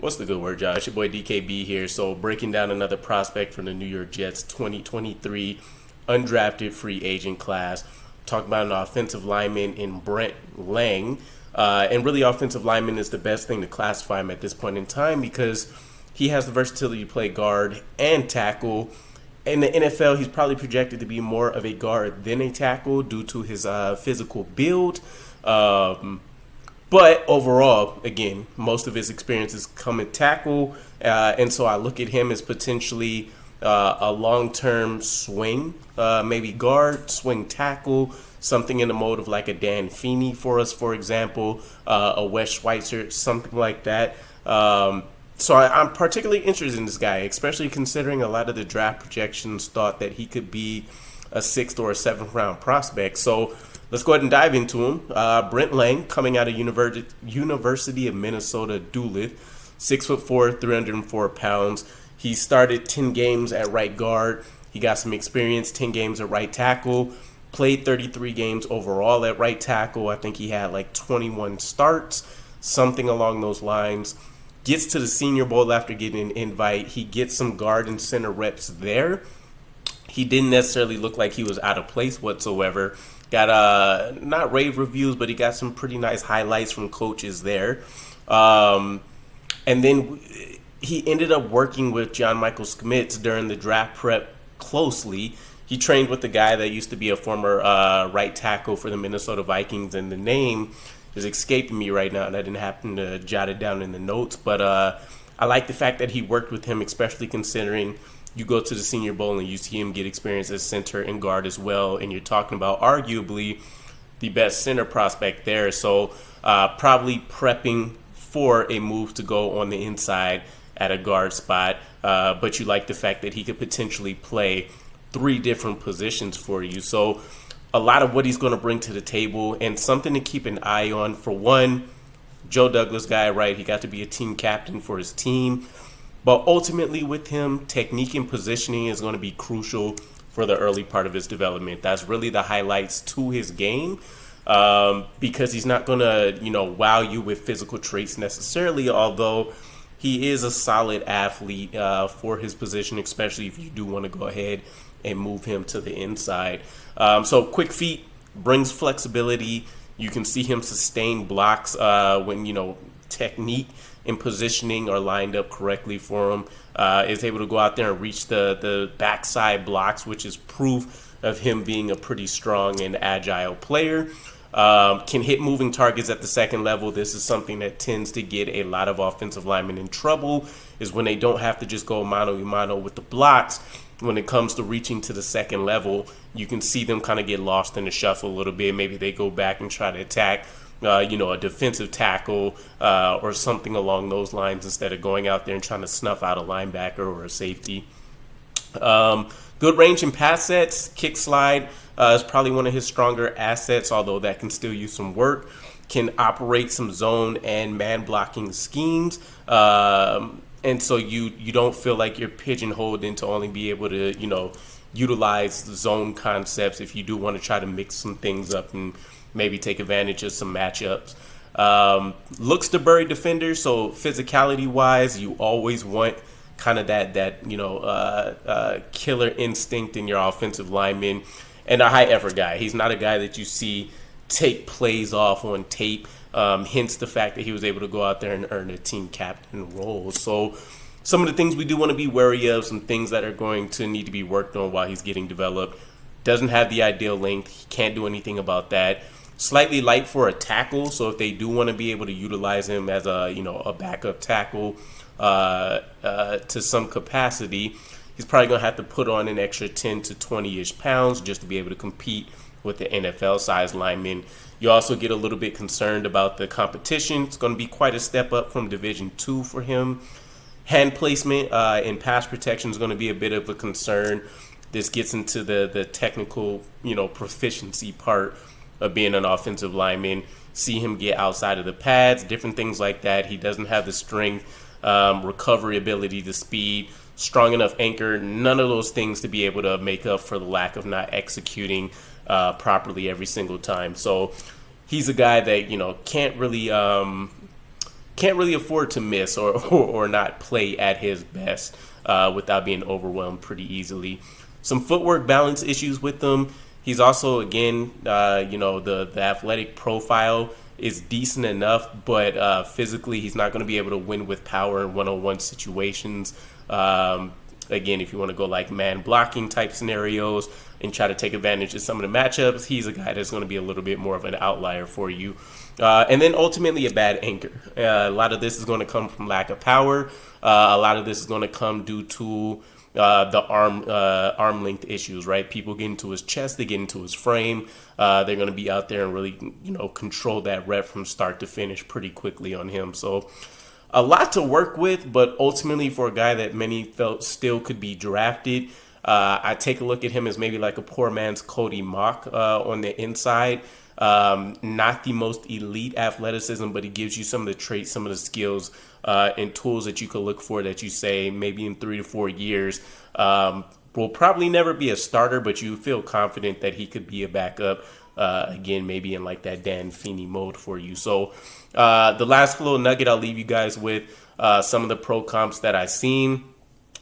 What's the good word, Josh? Your boy DKB here. So breaking down another prospect from the New York Jets 2023 undrafted free agent class. Talking about an offensive lineman in Brent Laing. And really offensive lineman is the best thing to classify him at this point in time because he has the versatility to play guard and tackle. In the NFL, he's probably projected to be more of a guard than a tackle due to his physical build. But overall, again, most of his experiences come in tackle, and so I look at him as potentially a long-term swing, maybe guard, swing tackle, something in the mode of like a Dan Feeney for us, for example, a Wes Schweitzer, something like that. So I'm particularly interested in this guy, especially considering a lot of the draft projections thought that he could be a 6th or a 7th round prospect. So let's go ahead and dive into him. Brent Laing, coming out of University of Minnesota, Duluth, 6'4", 304 pounds. He started 10 games at right guard. He got some experience, 10 games at right tackle. Played 33 games overall at right tackle. I think he had like 21 starts, something along those lines. Gets to the Senior Bowl after getting an invite. He gets some guard and center reps there. He didn't necessarily look like he was out of place whatsoever. Got not rave reviews, but he got some pretty nice highlights from coaches there. And then he ended up working with John Michael Schmitz during the draft prep closely. He trained with the guy that used to be a former right tackle for the Minnesota Vikings, and the name is escaping me right now, and I didn't happen to jot it down in the notes. But I like the fact that he worked with him, especially considering you go to the Senior Bowl and you see him get experience as center and guard as well, and you're talking about arguably the best center prospect there. So probably prepping for a move to go on the inside at a guard spot, but you like the fact that he could potentially play 3 different positions for you. So a lot of what he's going to bring to the table, and something to keep an eye on. For one, Joe Douglas guy, right? He got to be a team captain for his team. But ultimately with him, technique and positioning is going to be crucial for the early part of his development. That's really the highlights to his game, because he's not going to, wow you with physical traits necessarily, although he is a solid athlete for his position, especially if you do want to go ahead and move him to the inside. So quick feet, brings flexibility. You can see him sustain blocks when, technique and positioning are lined up correctly for him. Is able to go out there and reach the backside blocks, which is proof of him being a pretty strong and agile player. Can hit moving targets at the second level. This is something that tends to get a lot of offensive linemen in trouble, is when they don't have to just go mano-a-mano with the blocks. When it comes to reaching to the second level, you can see them kind of get lost in the shuffle a little bit. Maybe they go back and try to attack, a defensive tackle or something along those lines instead of going out there and trying to snuff out a linebacker or a safety. Good range in pass sets. Kick slide is probably one of his stronger assets, although that can still use some work. Can operate some zone and man blocking schemes. And so you don't feel like you're pigeonholed into only be able to, utilize zone concepts if you do want to try to mix some things up and maybe take advantage of some matchups. Looks to bury defenders, so physicality-wise, you always want kind of that killer instinct in your offensive lineman, and a high-effort guy. He's not a guy that you see take plays off on tape. Hence the fact that he was able to go out there and earn a team captain role. So some of the things we do want to be wary of, some things that are going to need to be worked on while he's getting developed. Doesn't have the ideal length. He can't do anything about that. Slightly light for a tackle, so if they do want to be able to utilize him as a backup tackle to some capacity, he's probably going to have to put on an extra 10 to 20-ish pounds just to be able to compete with the NFL-sized linemen. You also get a little bit concerned about the competition. It's going to be quite a step up from Division II for him. Hand placement and pass protection is going to be a bit of a concern. This gets into the technical, proficiency part of being an offensive lineman. See him get outside of the pads, different things like that. He doesn't have the strength, recovery ability, the speed, strong enough anchor, none of those things to be able to make up for the lack of not executing properly every single time. So he's a guy that, can't really can't really afford to miss or not play at his best without being overwhelmed pretty easily. Some footwork balance issues with him. He's also, again, the athletic profile is decent enough, but physically he's not going to be able to win with power in one-on-one situations. Again, if you want to go like man blocking type scenarios and try to take advantage of some of the matchups, he's a guy that's going to be a little bit more of an outlier for you. And then ultimately a bad anchor. A lot of this is going to come from lack of power. A lot of this is going to come due to the arm length issues, right? People get into his chest, they get into his frame. They're going to be out there and really, control that rep from start to finish pretty quickly on him. So a lot to work with, but ultimately for a guy that many felt still could be drafted, I take a look at him as maybe like a poor man's Cody Mock on the inside. Not the most elite athleticism, but he gives you some of the traits, some of the skills and tools that you could look for that you say maybe in 3 to 4 years will probably never be a starter, but you feel confident that he could be a backup. Again, maybe in like that Dan Feeney mode for you. So the last little nugget I'll leave you guys with some of the pro comps that I've seen.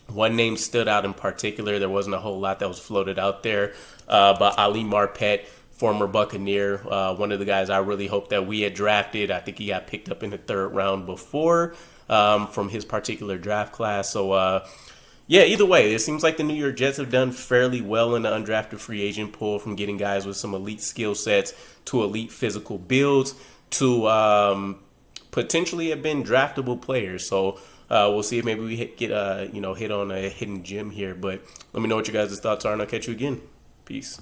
One name stood out in particular. There wasn't a whole lot that was floated out there, but Ali Marpet, former Buccaneer, one of the guys I really hope that we had drafted. I think he got picked up in the 3rd round before from his particular draft class. So, yeah, either way, it seems like the New York Jets have done fairly well in the undrafted free agent pool, from getting guys with some elite skill sets to elite physical builds to potentially have been draftable players. So we'll see if maybe we hit on a hidden gem here. But let me know what your guys' thoughts are, and I'll catch you again. Peace.